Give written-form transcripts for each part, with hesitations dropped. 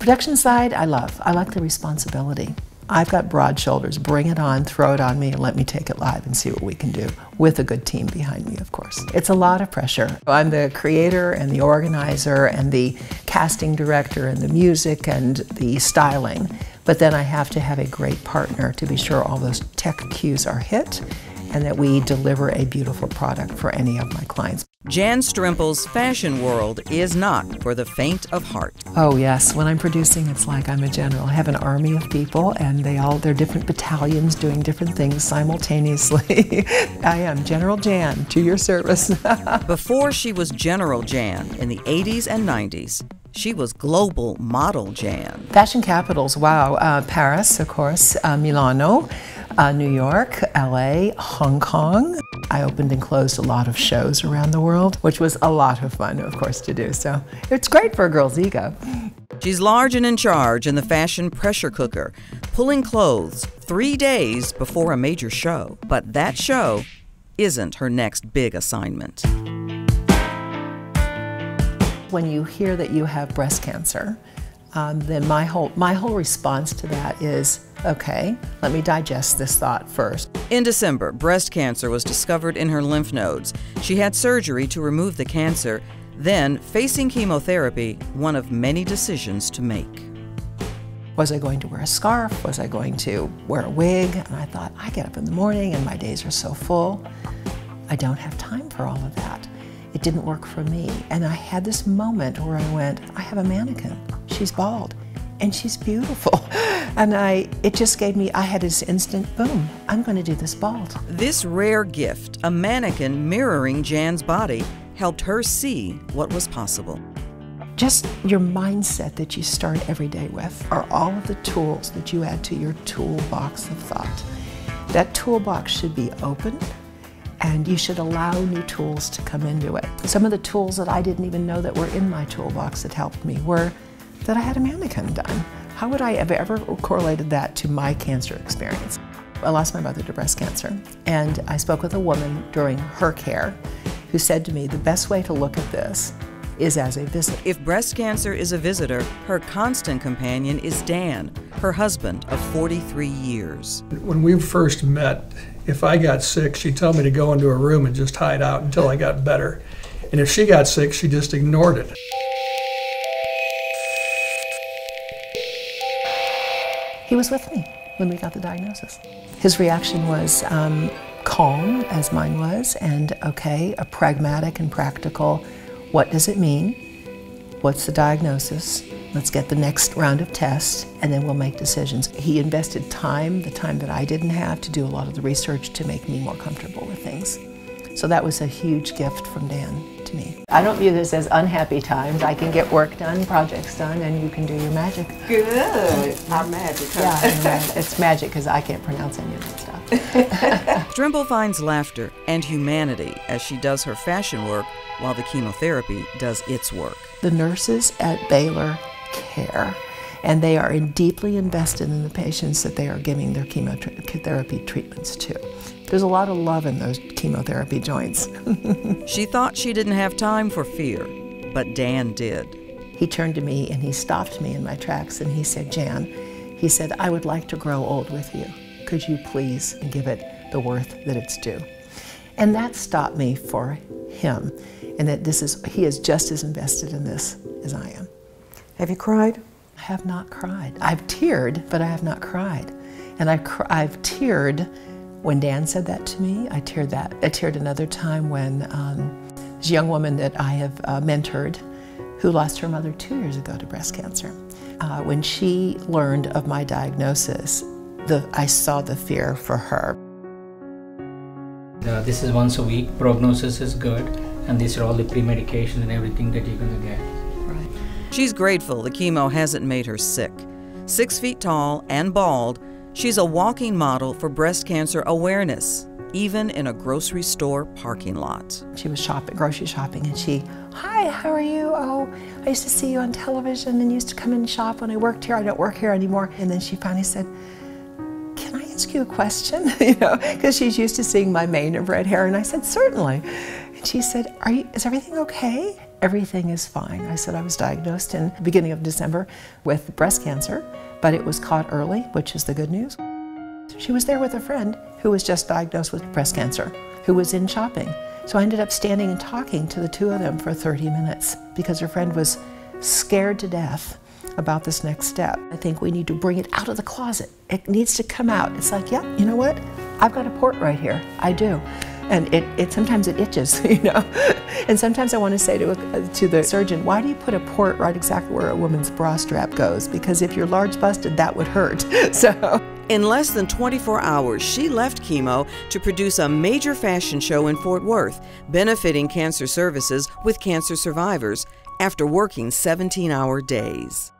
Production side, I love. I like the responsibility. I've got broad shoulders. Bring it on, throw it on me, and let me take it live and see what we can do with a good team behind me, of course. It's a lot of pressure. I'm the creator and the organizer and the casting director and the music and the styling, but then I have to have a great partner to be sure all those tech cues are hit and that we deliver a beautiful product for any of my clients. Jan Strimpel's fashion world is not for the faint of heart. Oh yes, when I'm producing, it's like I'm a general. I have an army of people and they're different battalions doing different things simultaneously. I am General Jan, to your service. Before she was General Jan in the 80s and 90s, she was global model Jan. Fashion capitals, wow. Paris, of course, Milano, New York, LA, Hong Kong. I opened and closed a lot of shows around the world, which was a lot of fun, of course, to do. So it's great for a girl's ego. She's large and in charge in the fashion pressure cooker, pulling clothes 3 days before a major show. But that show isn't her next big assignment. When you hear that you have breast cancer, then my whole response to that is, okay, let me digest this thought first. In December, breast cancer was discovered in her lymph nodes. She had surgery to remove the cancer, then facing chemotherapy, one of many decisions to make. Was I going to wear a scarf? Was I going to wear a wig? And I thought, I get up in the morning and my days are so full. I don't have time for all of that. It didn't work for me. And I had this moment where I went, I have a mannequin. She's bald and she's beautiful. And it just gave me, I had this instant, boom, I'm going to do this bald. This rare gift, a mannequin mirroring Jan's body, helped her see what was possible. Just your mindset that you start every day with are all of the tools that you add to your toolbox of thought. That toolbox should be open, and you should allow new tools to come into it. Some of the tools that I didn't even know that were in my toolbox that helped me were that I had a mannequin done. How would I have ever correlated that to my cancer experience? I lost my mother to breast cancer, and I spoke with a woman during her care who said to me, the best way to look at this is as a visitor. If breast cancer is a visitor, her constant companion is Dan, her husband of 43 years. When we first met, if I got sick, she'd tell me to go into a room and just hide out until I got better. And if she got sick, she just ignored it. He was with me when we got the diagnosis. His reaction was calm, as mine was, and okay, a pragmatic and practical, what does it mean? What's the diagnosis? Let's get the next round of tests, and then we'll make decisions. He invested time, the time that I didn't have, to do a lot of the research to make me more comfortable with things. So that was a huge gift from Dan to me. I don't view this as unhappy times. I can get work done, projects done, and you can do your magic. Good. Our magic. Huh? Yeah, it's magic because I can't pronounce any of that stuff. Strimple finds laughter and humanity as she does her fashion work while the chemotherapy does its work. The nurses at Baylor care, and they are deeply invested in the patients that they are giving their chemotherapy treatments to. There's a lot of love in those chemotherapy joints. She thought she didn't have time for fear, but Dan did. He turned to me and he stopped me in my tracks and he said, Jan, he said, I would like to grow old with you. Could you please give it the worth that it's due? And that stopped me for him, and that he is just as invested in this as I am. Have you cried? I have not cried. I've teared, but I have not cried. And I've teared when Dan said that to me. I teared another time when this young woman that I have mentored, who lost her mother 2 years ago to breast cancer. When she learned of my diagnosis, I saw the fear for her. This is once a week, prognosis is good, and these are all the pre-medication and everything that you're going to get. Right. She's grateful the chemo hasn't made her sick. 6 feet tall and bald, she's a walking model for breast cancer awareness, even in a grocery store parking lot. She was grocery shopping, and hi, how are you? Oh, I used to see you on television and used to come in and shop when I worked here. I don't work here anymore. And then she finally said, can I ask you a question? Because she's used to seeing my mane of red hair. And I said, certainly. And she said, is everything okay? everything is fine. I said I was diagnosed in the beginning of December with breast cancer, but it was caught early, which is the good news. She was there with a friend who was just diagnosed with breast cancer, who was in shopping. So I ended up standing and talking to the two of them for 30 minutes because her friend was scared to death about this next step. I think we need to bring it out of the closet. It needs to come out. It's like, yeah, you know what? I've got a port right here. I do. And it sometimes it itches, you know. And sometimes I want to say to the surgeon, why do you put a port right exactly where a woman's bra strap goes? Because if you're large busted, that would hurt. So. In less than 24 hours, she left chemo to produce a major fashion show in Fort Worth, benefiting cancer services with cancer survivors after working 17-hour days.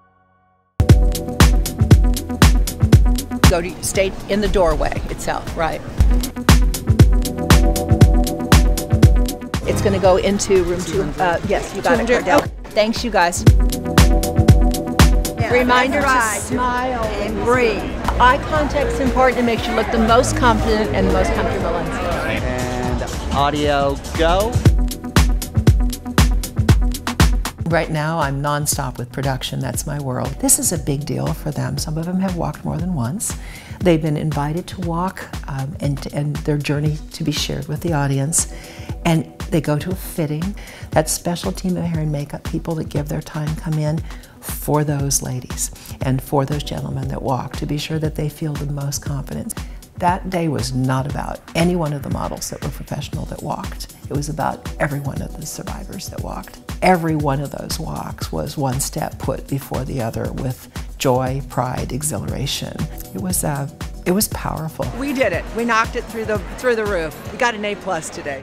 Stay in the doorway itself, right? It's going to go into room 2. Yes, you got it, Cordell. Thanks, you guys. Yeah, reminder to smile and breathe. Eye contact's important. It makes you look the most confident and the most comfortable on stage. And audio, go. Right now, I'm nonstop with production. That's my world. This is a big deal for them. Some of them have walked more than once. They've been invited to walk and their journey to be shared with the audience. And they go to a fitting. That special team of hair and makeup people that give their time come in for those ladies and for those gentlemen that walk to be sure that they feel the most confidence. That day was not about any one of the models that were professional that walked. It was about every one of the survivors that walked. Every one of those walks was one step put before the other with joy, pride, exhilaration. It was powerful. We did it. We knocked it through the roof. We got an A+ today.